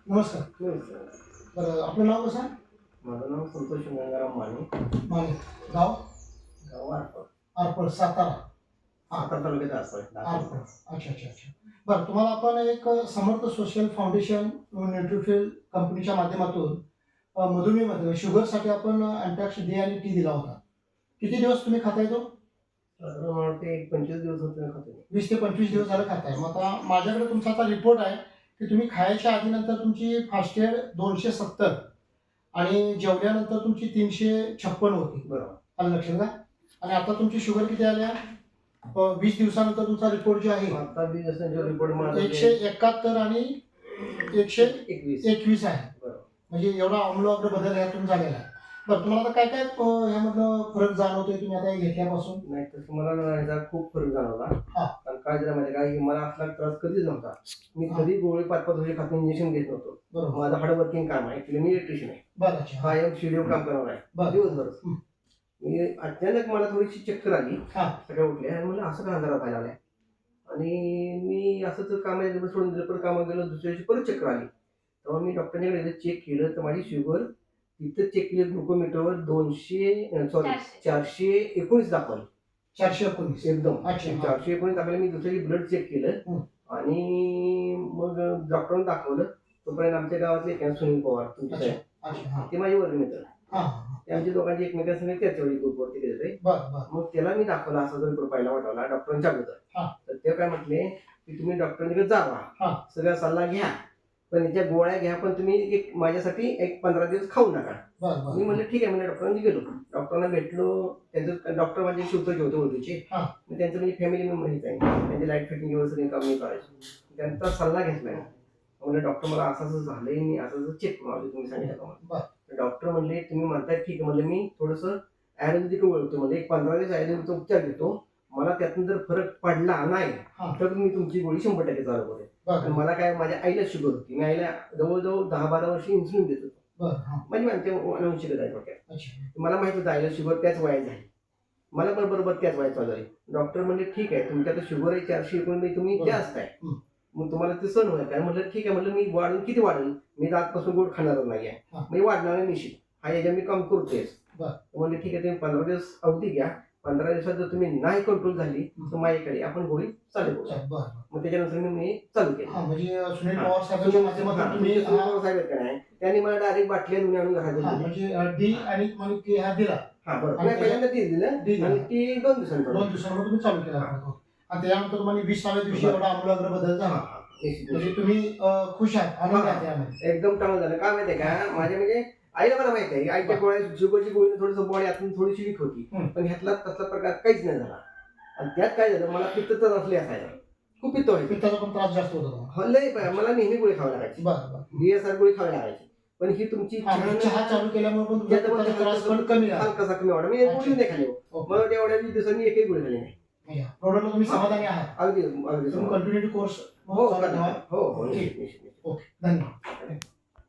नमस्कार. नमस्कार. बरं, आपलं नाव कसं? माझं नाव संतोष गंगाराम माने. माने. गाव? गाव आरपळ. आरपळ, सातारा. सातारा तालुक्यात आरपळ. आरपळ. अच्छा अच्छा अच्छा. बरं, तुम्हाला आपण एक समर्थ सोशल फाउंडेशन न्यूट्रिफिल कंपनीच्या माध्यमातून मधुमेहमध्ये शुगरसाठी आपण अँटॅक्स डी आणि टी दिला होता. किती दिवस तुम्ही खाताय तो? मला वाटते 25 दिवस होते मी खातो. 20 ते 25 दिवस झालं खाताय. मग आता माझ्याकडे तुमचा आता रिपोर्ट आहे की तुम्ही खायच्या आधीनंतर तुमची फास्टेड 270 आणि जेवल्यानंतर तुमची 356 होती. बरोबर. आलं लक्षात का? आणि आता तुमची शुगर किती आल्या? 20 दिवसानंतर तुमचा रिपोर्ट जो आहे आता 20 दिवसांचा रिपोर्ट मला 171 आणि 121 आहे. बरोबर. म्हणजे एवढा आमूलाग्र बदल यातून झालेला आहे. बरं, तुम्हाला आता काय काय ह्यामधलं फरक जाणवतोय तुम्ही आता हे घेतल्यापासून? नाही तसं मला ह्याचा खूप फरक जाणवला. कारण काय झालं माहिती काय, मला असला त्रास कधीच नव्हता. मी कधी गोळी 5-5 वर्ष खातो, इंजेक्शन घेत नव्हतो. बरोबर. माझं हार्ड वर्किंग काम आहे. ऍक्च्युली मी इलेक्ट्रिशियन आहे. बरं. अच्छा. कायम शेड्यूल काम करणार आहे दिवसभर. मी अचानक मला थोडीशी चक्कर आली. सकाळी उठले आणि मला असं का अंधारात व्हायला लागलाय. आणि मी असंच कामाला सोडून दिलं, परत कामाला गेलो. दुसऱ्या दिवशी परत चक्कर आली. तेव्हा मी डॉक्टरकडे चेक केलं तर माझी शुगर तिथं चेक केली ग्लुकोमीटरवर 419 दाखवलं. 419 एकदम. अच्छा. 419 दाखवलं. मी दुसरी ब्लड चेक केलं आणि मग डॉक्टरांना दाखवलं. तोपर्यंत आमच्या गावातले सुनील पवार तुमचे ते माझे वर्गमित्र. ते आमच्या दोघांची एकमेकांसंग त्याच्यावर ग्रुपवरती गेले. मग त्याला मी दाखवलं असा जो रिपोर्ट पहिला वाटवला डॉक्टरांच्या अगोदर. तर ते काय म्हटले की तुम्ही डॉक्टरांकडे जावा, सगळा सल्ला घ्या, पण याच्या गोळ्या घ्या, पण तुम्ही माझ्यासाठी एक 15 दिवस खाऊ नका. मी म्हणलं ठीक आहे. म्हणजे डॉक्टरांनी गेलो, डॉक्टरांना भेटलो. त्यांचं डॉक्टर माझे शिवतोचे होते ओळखीचे. त्यांचं म्हणजे फॅमिली मेंबरच आहे. त्यांचे लाईट फिटिंग व्यवस्थित काम नाही करायचं. त्यांचा सल्ला घेतला. म्हणजे डॉक्टर मला असं असं झालंय, मी असं चेक करून आलो तुम्ही सांगितलं. डॉक्टर म्हणले तुम्ही म्हणताय ठीक आहे. म्हणलं मी थोडंसं आयुर्वेदिक ओळखतो, म्हणजे एक 15 दिवस आयुर्वेदिकचा उपचार घेतो. मला त्यातून जर फरक पडला नाही तर मी तुमची गोळी 100% चालू करेन. आणि मला काय, माझ्या आईला शुगर होती. मी आईला जवळजवळ 10-12 वर्ष इन्सुलिन देत होतो. म्हणजे आमच्या अनुवंशिकता आहे थोडक्यात. मला माहित होतं आईला शुगर त्याच वयात झाली, मला पण बरोबर त्याच वयात चालू आहे. डॉक्टर म्हणले ठीक आहे, तुमच्या आता शुगर आहे 419, तुम्ही जास्त आहे, मग तुम्हाला ते सण होईल काय. म्हटलं ठीक आहे. म्हटलं मी वाढून किती वाढेल, मी आजपासून गोड खाणारच नाही आहे, मी वाढणार आहे निश्चित, हा याच्या मी काम करतोयच. म्हणजे ठीक आहे, तुम्ही 15 दिवस अवधी घ्या. 15 दिवसात जर तुम्ही नाही कंट्रोल झाली तर माझ्याकडे आपण गोळी चालू करू. मग त्याच्यानंतर मी चालू केलं. म्हणजे सुनील पवार साहेबांच्या माध्यमातून तुम्ही साहेब का नाही, त्यांनी मला डायरेक्ट बाटल्या घेऊन आणून घरात म्हणजे डी आणि टी हा दिला. पहिल्यांदा ती दिलं आणि ती 2 दिवसांवर तुम्ही चालू केला. आणि त्यानंतर तुम्हाला 20व्या दिवशी एवढा आमूलाग्र बदल झाला. म्हणजे तुम्ही खुश आहात, आनंद आहात. एकदम चांगलं झालं. काय माहितीये का, माझ्या म्हणजे आईला मला माहिती आहे आईच्या गोळ्या शुगरची गोळी थोडंसं बॉडी आतून थोडीशी वीक होती, पण ह्यातला तसला प्रकार काहीच नाही झाला. आणि त्यात काय झालं, मला पित्त तर असले असायला, खूप पित्त व्हायचं. पित्ताचा पण त्रास जास्त होता. लय मला नेहमी गोळी खावी लागायची. DSR गोळी खावी लागायची. पण ही तुमची चहा चालू केल्यामुळे पण त्रास पण कमी हलकासा कमी वाढला. मी एक गोळी नाही खाली. मला एवढ्या 20 दिवसांनी एकही गोळी खाली नाही. प्रोडक्टला तुम्ही समाधानी आहात? अगदी अगदी. Continuity course. हो. ओके, धन्यवाद.